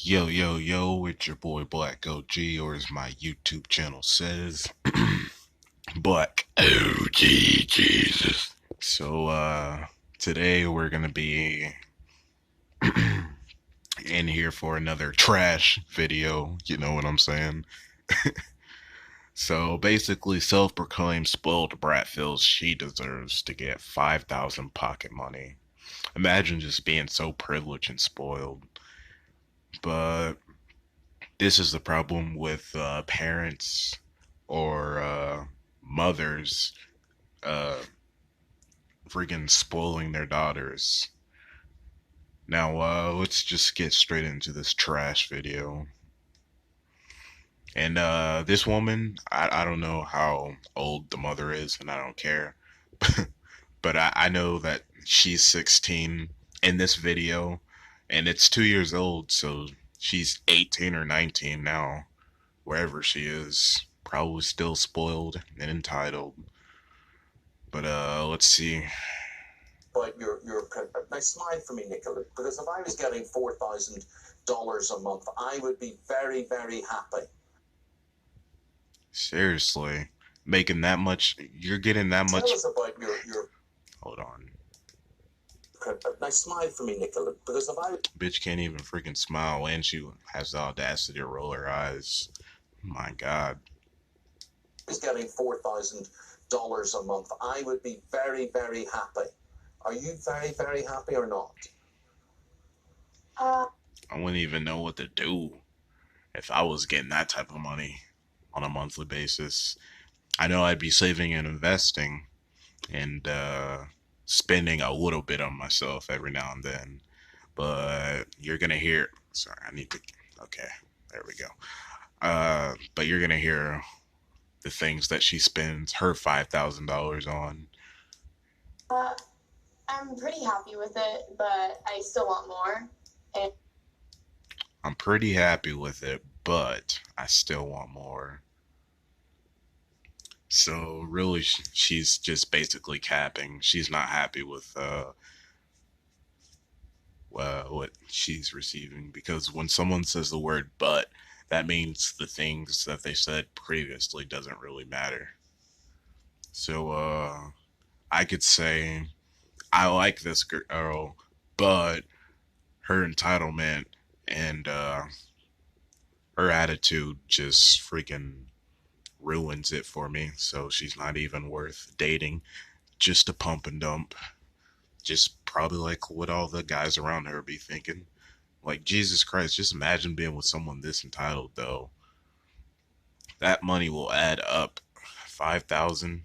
Yo, yo, yo, it's your boy BlackOG, or as my YouTube channel says, BlackOGJesus. Today we're gonna be in here for another trash video, you know what I'm saying? So basically, self-proclaimed spoiled brat feels she deserves to get 5,000 pocket money. Imagine just being so privileged and spoiled. But this is the problem with parents or mothers uh, freaking spoiling their daughters. Now, let's just get straight into this trash video. And this woman, I don't know how old the mother is, and I don't care. But I know that she's 16 in this video, and it's 2 years old, so she's 18 or 19 now, wherever she is. Probably still spoiled and entitled. But let's see. But you're now smile for me, Nicola, because if I was getting $4,000 a month, I would be very, very happy. Seriously, making that much? You're getting that much? Tell us about your. Hold on. Now smile for me, Nicola, because if I Bitch can't even freaking smile, and she has the audacity to roll her eyes. My God. was getting $4,000 a month, I would be very, very happy. Are you very, very happy or not? I wouldn't even know what to do if I was getting that type of money on a monthly basis. I know I'd be saving and investing and spending a little bit on myself every now and then. But you're gonna hear. Sorry, I need to. Okay, there we go. But you're gonna hear the things that she spends her $5,000 on. Uh, I'm pretty happy with it, but I still want more. And I'm pretty happy with it, but I still want more. So really, she's just basically capping. She's not happy with what she's receiving, because when someone says the word "but," that means the things that they said previously doesn't really matter. So I could say I like this girl, but her entitlement and her attitude just freaking ruins it for me. So she's not even worth dating. Just a pump and dump. Just probably like what all the guys around her be thinking. Like, Jesus Christ, just imagine being with someone this entitled, though. That money will add up. 5,000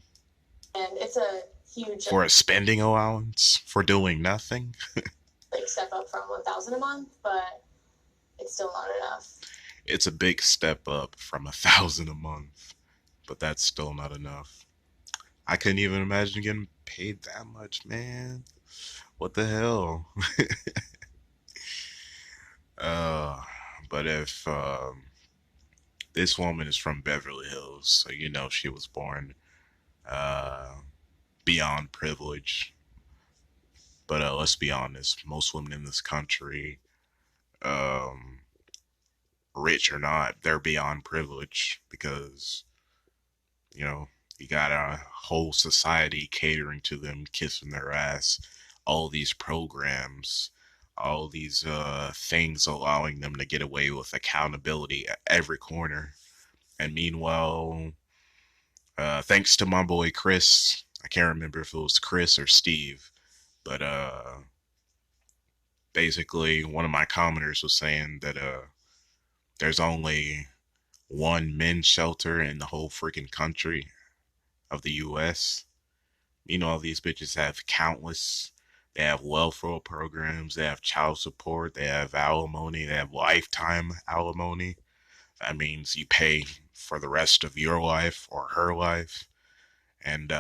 it's a huge for a spending allowance for doing nothing. step up from 1,000 a month, but it's still not enough. It's a big step up from 1,000 a month, but that's still not enough. I couldn't even imagine getting paid that much, man. What the hell? uh, but if this woman is from Beverly Hills, so you know she was born uh, beyond privilege. But let's be honest, most women in this country, um, rich or not, they're beyond privilege because, you know, you got a whole society catering to them, kissing their ass, all these programs, all these things allowing them to get away with accountability at every corner. And meanwhile, thanks to my boy Chris, I can't remember if it was Chris or Steve, but basically one of my commenters was saying that there's only one men's shelter in the whole freaking country of the US. You know, all these bitches have countless. They have welfare programs, they have child support, they have alimony, they have lifetime alimony. That means you pay for the rest of your life or her life. And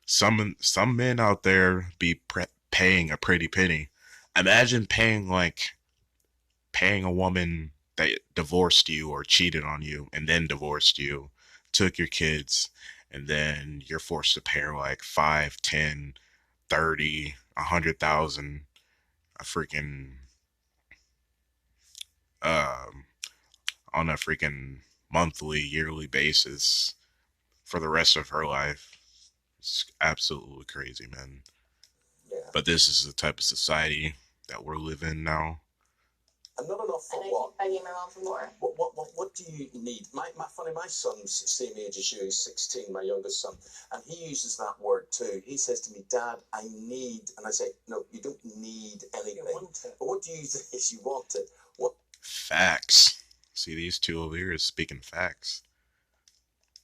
some men out there be paying a pretty penny. Imagine paying a woman that divorced you or cheated on you and then divorced you, took your kids, and then you're forced to pay her like 5, 10, 30, 100,000 a freaking on a freaking monthly, yearly basis for the rest of her life. It's absolutely crazy, man. Yeah. But this is the type of society that we're living in now. And not enough for And I what? keep begging my mom for more. What do you need? My son's same age as you, he's 16, my youngest son, and he uses that word too. He says to me, Dad, I need, and I say, no, you don't need anything. You want it. But what do you think is you want it? What? Facts. See, these two over here is speaking facts.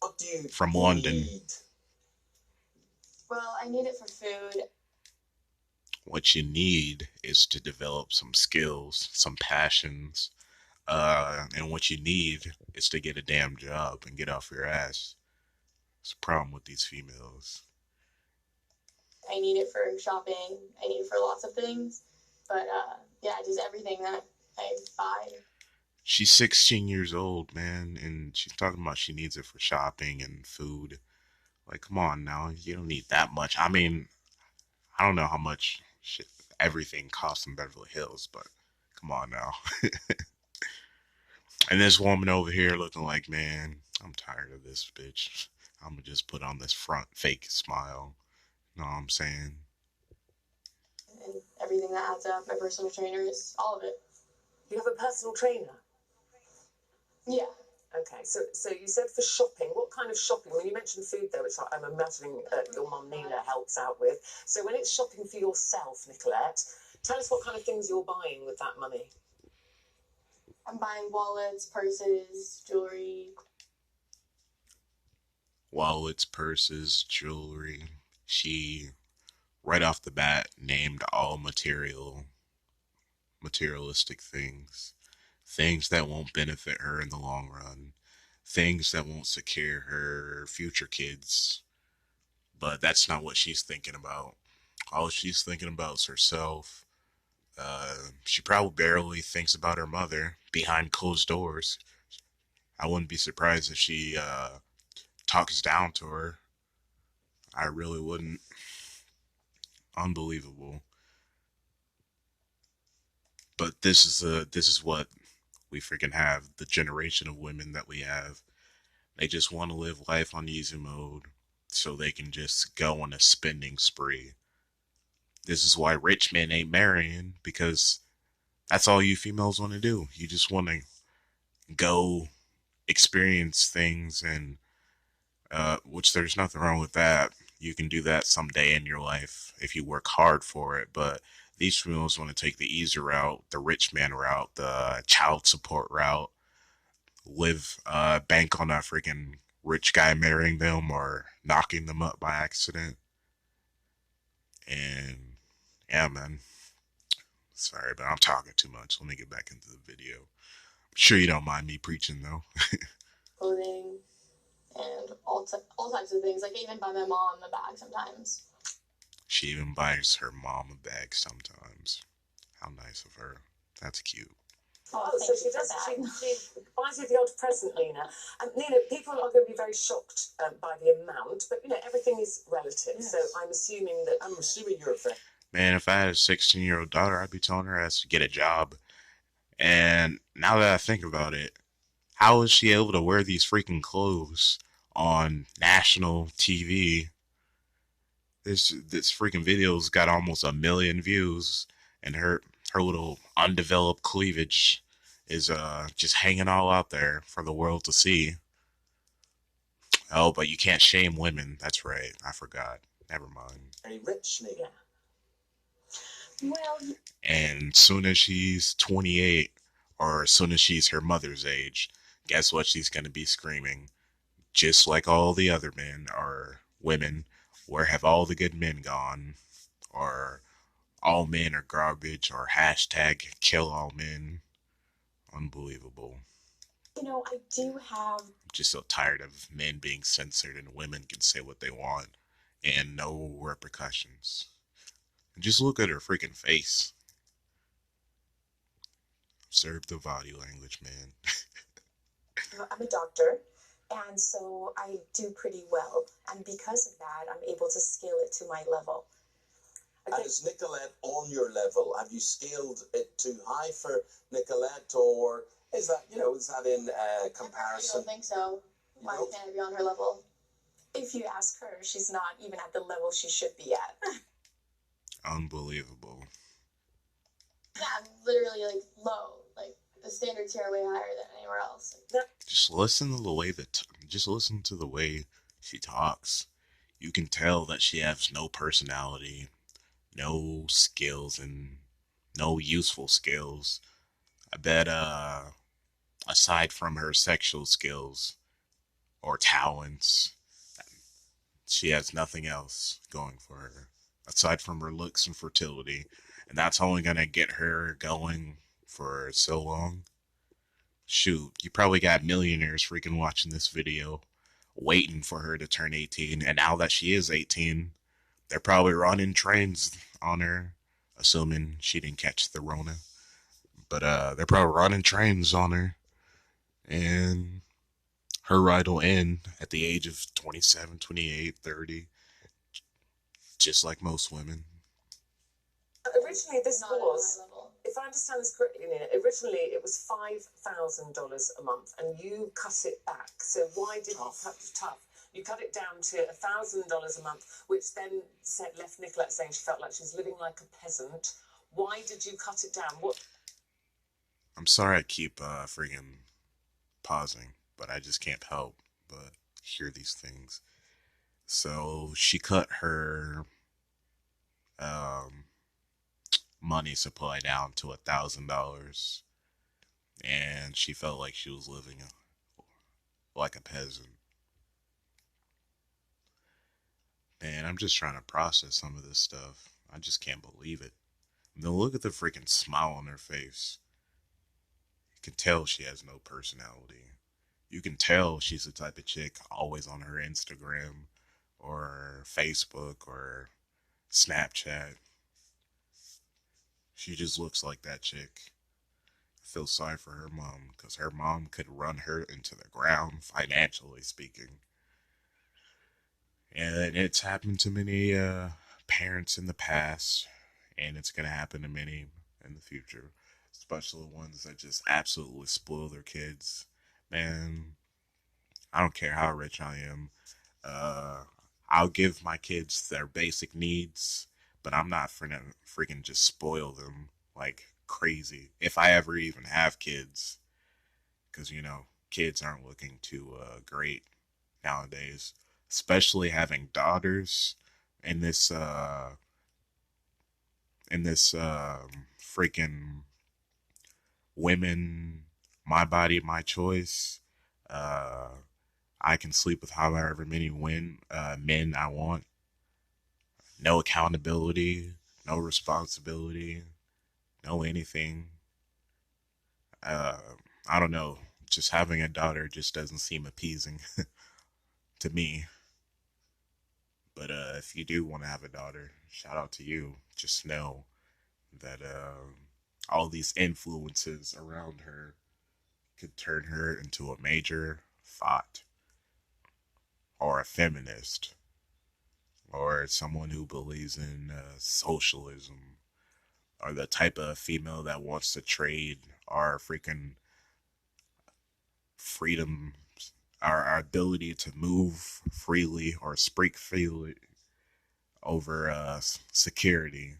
What do you From need? London. Well, I need it for food. What you need is to develop some skills, some passions, and what you need is to get a damn job and get off your ass. It's a problem with these females. I need it for shopping. I need it for lots of things. But yeah, just everything that I buy. She's 16 years old, man, and she's talking about she needs it for shopping and food. Like, come on now, you don't need that much. I mean, I don't know how much shit everything costs in Beverly Hills, but come on now. And this woman over here looking like, man, I'm tired of this bitch. I'm gonna just put on this front fake smile. You know what I'm saying? And everything that adds up. My personal trainer is all of it. You have a personal trainer? Yeah. Okay, so you said for shopping, what kind of shopping? When you mentioned food there, which I'm imagining your mum Nina helps out with. So when it's shopping for yourself, Nicolette, tell us what kind of things you're buying with that money. I'm buying wallets, purses, jewelry. Wallets, purses, jewelry. She, right off the bat, named all materialistic things. Things that won't benefit her in the long run. Things that won't secure her future kids. But that's not what she's thinking about. All she's thinking about is herself. She probably barely thinks about her mother behind closed doors. I wouldn't be surprised if she talks down to her. I really wouldn't. Unbelievable. But this is what we freaking have. The generation of women that we have. They just want to live life on easy mode so they can just go on a spending spree. This is why rich men ain't marrying, because that's all you females want to do. You just want to go experience things, and which there's nothing wrong with that. You can do that someday in your life if you work hard for it. But these females want to take the easy route, the rich man route, the child support route, bank on that freaking rich guy marrying them or knocking them up by accident. And yeah, man. Sorry, but I'm talking too much. Let me get back into the video. I'm sure you don't mind me preaching though. Clothing, and all types of things. Like I even buy my mom a bag sometimes. She even buys her mom a bag sometimes. How nice of her. That's cute. Oh, so she does. She buys you the odd present, Nina. And Nina, people are going to be very shocked by the amount, but you know everything is relative. Yes. So I'm assuming you're a friend. Man, if I had a 16-year-old daughter, I'd be telling her to get a job. And now that I think about it, how is she able to wear these freaking clothes on national TV? This freaking video's got almost 1 million views, and her little undeveloped cleavage is just hanging all out there for the world to see. Oh, but you can't shame women. That's right. I forgot. Never mind. Very rich, Nina. Well, And soon as she's 28, or as soon as she's her mother's age, guess what she's going to be screaming? Just like all the other men or women, where have all the good men gone? Or all men are garbage, or hashtag kill all men. Unbelievable. You know, I do have... I'm just so tired of men being censored and women can say what they want and no repercussions. Just look at her freaking face. Observe the body language, man. I'm a doctor, and so I do pretty well. And because of that, I'm able to scale it to my level. Okay. And is Nicolette on your level? Have you scaled it too high for Nicolette, or Is that, is that in I comparison? don't think so. Why Nope. can't I be on her level? If you ask her, she's not even at the level she should be at. Unbelievable. Yeah, I'm literally like low. Like the standards here are way higher than anywhere else. Just listen to the way just listen to the way she talks. You can tell that she has no personality, no skills, and no useful skills. I bet, aside from her sexual skills or talents, she has nothing else going for her aside from her looks and fertility, and that's only gonna get her going for so long. Shoot, you probably got millionaires freaking watching this video, waiting for her to turn 18, and now that she is 18, they're probably running trains on her, assuming she didn't catch the Rona. But they're probably running trains on her, and her ride will end at the age of 27, 28, 30, just like most women. Originally, this Not at was, my level. if I understand this correctly, Nina, originally it was $5,000 a month, and you cut it back. So why did you cut it tough? You cut it down to $1,000 a month, which then left Nicolette saying she felt like she was living like a peasant. Why did you cut it down? What? I'm sorry I keep freaking pausing, but I just can't help but hear these things. So she cut her um, money supply down to $1,000, and she felt like she was living like a peasant. Man, I'm just trying to process some of this stuff. I just can't believe it. I mean, look at the freaking smile on her face. You can tell she has no personality. You can tell she's the type of chick always on her Instagram or Facebook or Snapchat. She just looks like that chick. I feel sorry for her mom because her mom could run her into the ground, financially speaking. And it's happened to many parents in the past, and it's going to happen to many in the future, especially the ones that just absolutely spoil their kids. Man, I don't care how rich I am. Uh, I'll give my kids their basic needs, but I'm not finna freaking just spoil them like crazy. If I ever even have kids, because kids aren't looking too great nowadays, especially having daughters in this freaking women, my body, my choice. Uh, I can sleep with however many men I want. No accountability, no responsibility, no anything. Uh, I don't know. Just having a daughter just doesn't seem appeasing to me. But if you do want to have a daughter, shout out to you. Just know that all these influences around her could turn her into a major thought or a feminist or someone who believes in socialism or the type of female that wants to trade our freaking freedom, our ability to move freely or speak freely over security.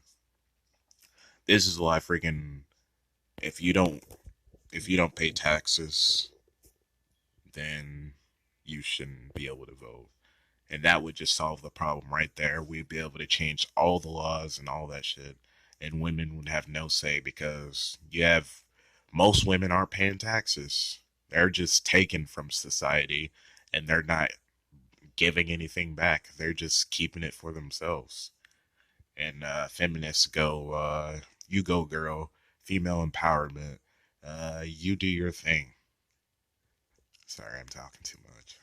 This is why freaking if you don't if you don't pay taxes, then you shouldn't be able to vote. And that would just solve the problem right there. We'd be able to change all the laws and all that shit. And women would have no say because most women aren't paying taxes. They're just taken from society and they're not giving anything back. They're just keeping it for themselves. And feminists go, you go, girl, female empowerment. You do your thing. Sorry, I'm talking too much.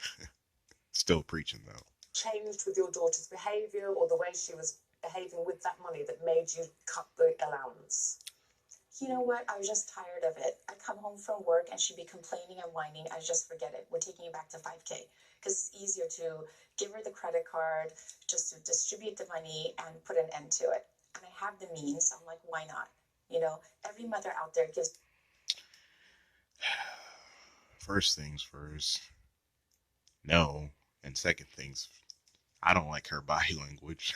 Still preaching though. Changed with your daughter's behaviour or the way she was behaving with that money that made you cut the allowance? You know what? I was just tired of it. I come home from work and she'd be complaining and whining. I just forget it. We're taking it back to 5K because it's easier to give her the credit card, just to distribute the money and put an end to it. And I have the means. So I'm like, why not? Every mother out there gives. first things first, no. And second things, I don't like her body language.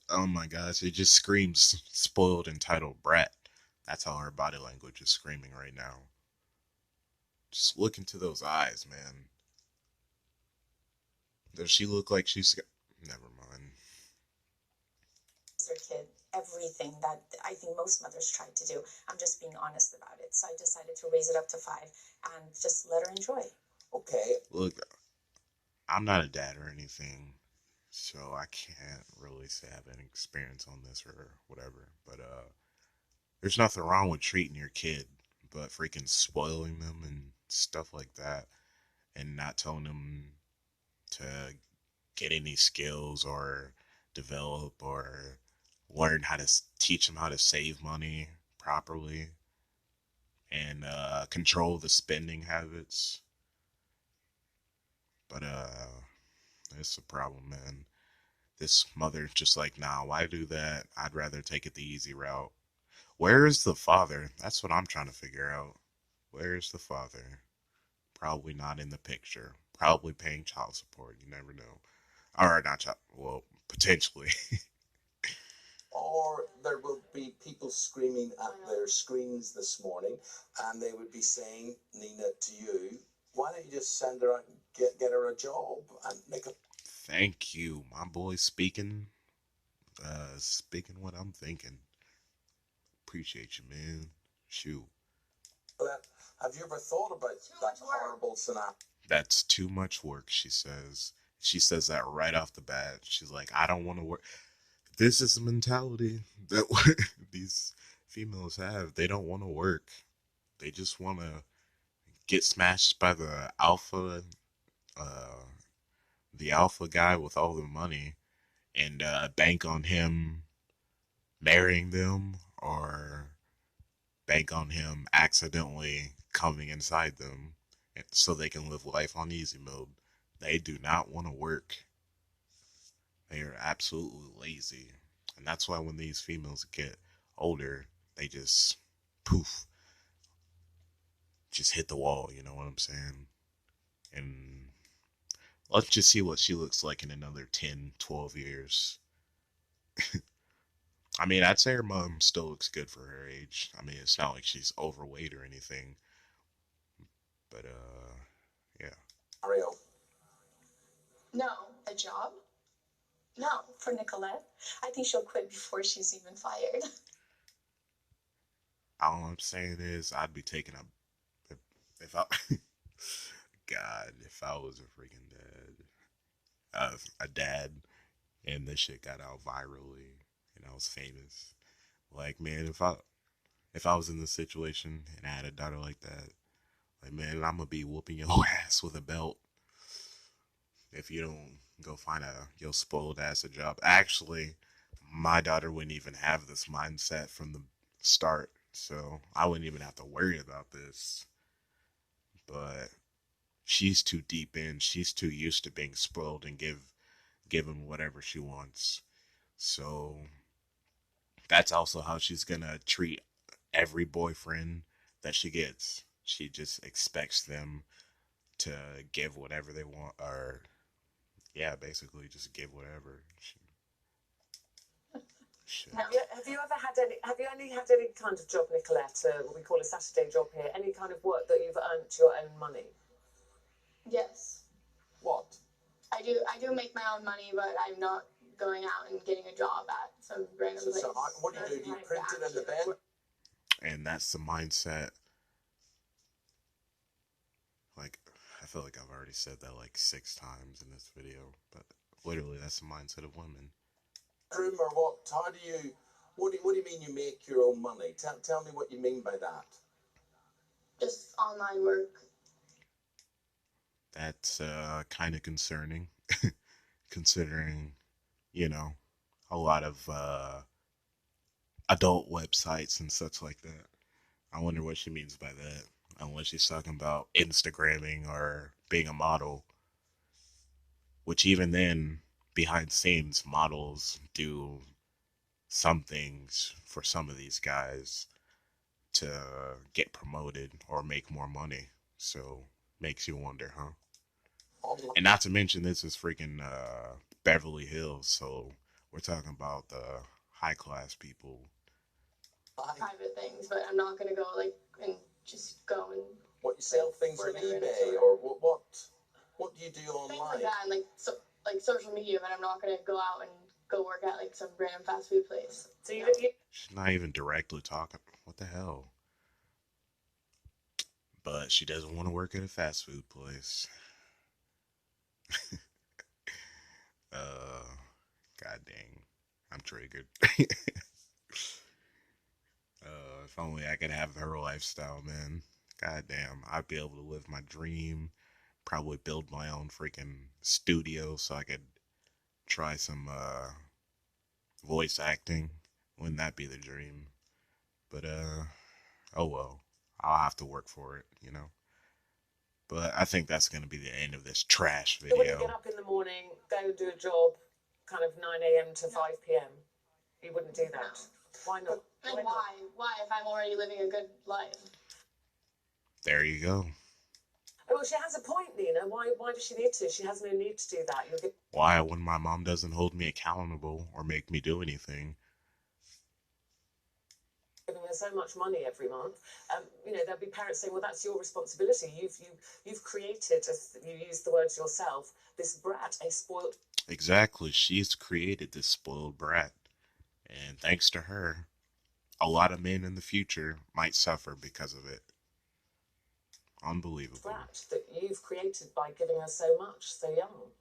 Oh my gosh, it just screams spoiled entitled brat. That's how her body language is screaming right now. Just look into those eyes, man. Does she look like she's got... Never mind. Their kid everything that I think most mothers try to do. I'm just being honest about it. So I decided to raise it up to 5 and just let her enjoy. Okay. Look, I'm not a dad or anything, so I can't really say I have any experience on this or whatever. But there's nothing wrong with treating your kid, but freaking spoiling them and stuff like that, and not telling them to get any skills or develop or learn how to teach them how to save money properly and control the spending habits. But it's a problem, man. This mother's just like, nah, why do that? I'd rather take it the easy route. Where is the father? That's what I'm trying to figure out. Where is the father? Probably not in the picture. Probably paying child support. You never know. Or not child. Well, potentially. Or there will be people screaming at their screens this morning, and they would be saying, Nina, to you, why don't you just send her out and get her a job and make a... Thank you, my boy. Speaking what I'm thinking. Appreciate you, man. Shoot. Have you ever thought about that horrible scenario? That's too much work, she says. She says that right off the bat. She's like, I don't want to work. This is the mentality that these females have. They don't want to work. They just want to get smashed by uh, the alpha guy with all the money, and bank on him marrying them or bank on him accidentally coming inside them so they can live life on easy mode. They do not want to work. They are absolutely lazy. And that's why when these females get older, they just poof, just hit the wall, you know what I'm saying? And let's just see what she looks like in another 10, 12 years. I mean, I'd say her mom still looks good for her age. I mean, it's not like she's overweight or anything. But, yeah. Ariel. No. A job? No, for Nicolette. I think she'll quit before she's even fired. All I'm saying is I'd be taking if I God, if I was a freaking a dad and this shit got out virally and I was famous. Like, man, if I was in this situation and I had a daughter like that, like, man, I'm gonna be whooping your ass with a belt if you don't go find your spoiled ass a job. Actually, my daughter wouldn't even have this mindset from the start, so I wouldn't even have to worry about this. But she's too deep in. She's too used to being spoiled and given whatever she wants. So that's also how she's gonna treat every boyfriend that she gets. She just expects them to give whatever they want, or yeah, basically just give whatever. Shit. Have you ever had any? Have you only had any kind of job, Nicolette? What we call a Saturday job here. Any kind of work that you've earned your own money? Yes. What? I do make my own money, but I'm not going out and getting a job at some random place. So what do? Do you print it in the bed? And that's the mindset. Like, I feel like I've already said that like 6 times in this video, but literally that's the mindset of women. Room or what? How do you? What do you mean you make your own money? Tell me what you mean by that. Just online work. That's kind of concerning, considering, you know, a lot of adult websites and such like that. I wonder what she means by that. Unless she's talking about Instagramming or being a model. Which even then, behind scenes, models do some things for some of these guys to get promoted or make more money. So makes you wonder, huh? Online. And not to mention, this is freaking Beverly Hills, so we're talking about the high class people. private things, but I'm not gonna go like and just go and What, you sell things on Where they're in a eBay, store. or what do you do things like online? that, and like social media. But I'm not gonna go out and go work at like some random fast food place. So you, No. you She's not even directly talking. What the hell? But she doesn't want to work at a fast food place. God dang. I'm triggered. If only I could have her lifestyle, man. God damn. I'd be able to live my dream. Probably build my own freaking studio so I could try some voice acting. Wouldn't that be the dream? But oh well. I'll have to work for it, you know. But I think that's gonna be the end of this trash wouldn't get video. up in the morning, go and do a job, kind of 9 a.m. to 5 p.m. You wouldn't do that. Why not? And why? Why if I'm already living a good life? There you go. Well, she has a point, Nina. Why does she need to? She has no need to do that. You're Why, when my mom doesn't hold me accountable or make me do anything? giving her so much money every month. You know, there'll be parents saying, "Well, that's your responsibility. You've created, as you use the words yourself, this brat, a spoiled." Exactly. She's created this spoiled brat. And thanks to her, a lot of men in the future might suffer because of it. Unbelievable. Brat that you've created by giving her so much so young.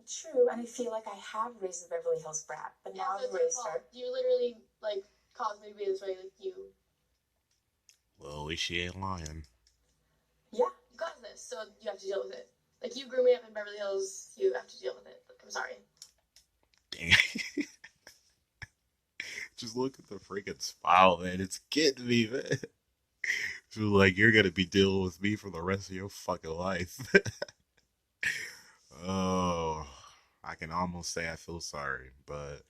True, and I feel like I have raised the Beverly Hills brat, but now so I've it's your raised fault. her. You literally like caused me to be this way. Like you Well, at least she ain't lying. Yeah, caused this, so you have to deal with it. Like you grew me up in Beverly Hills, you have to deal with it. I'm sorry. Damn. Just look at the freaking smile, man. It's getting me, man. So, like, you're gonna be dealing with me for the rest of your fucking life. Oh, I can almost say I feel sorry, but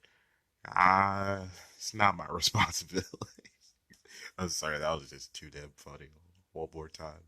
it's not my responsibility. I'm sorry, that was just too damn funny. One more time.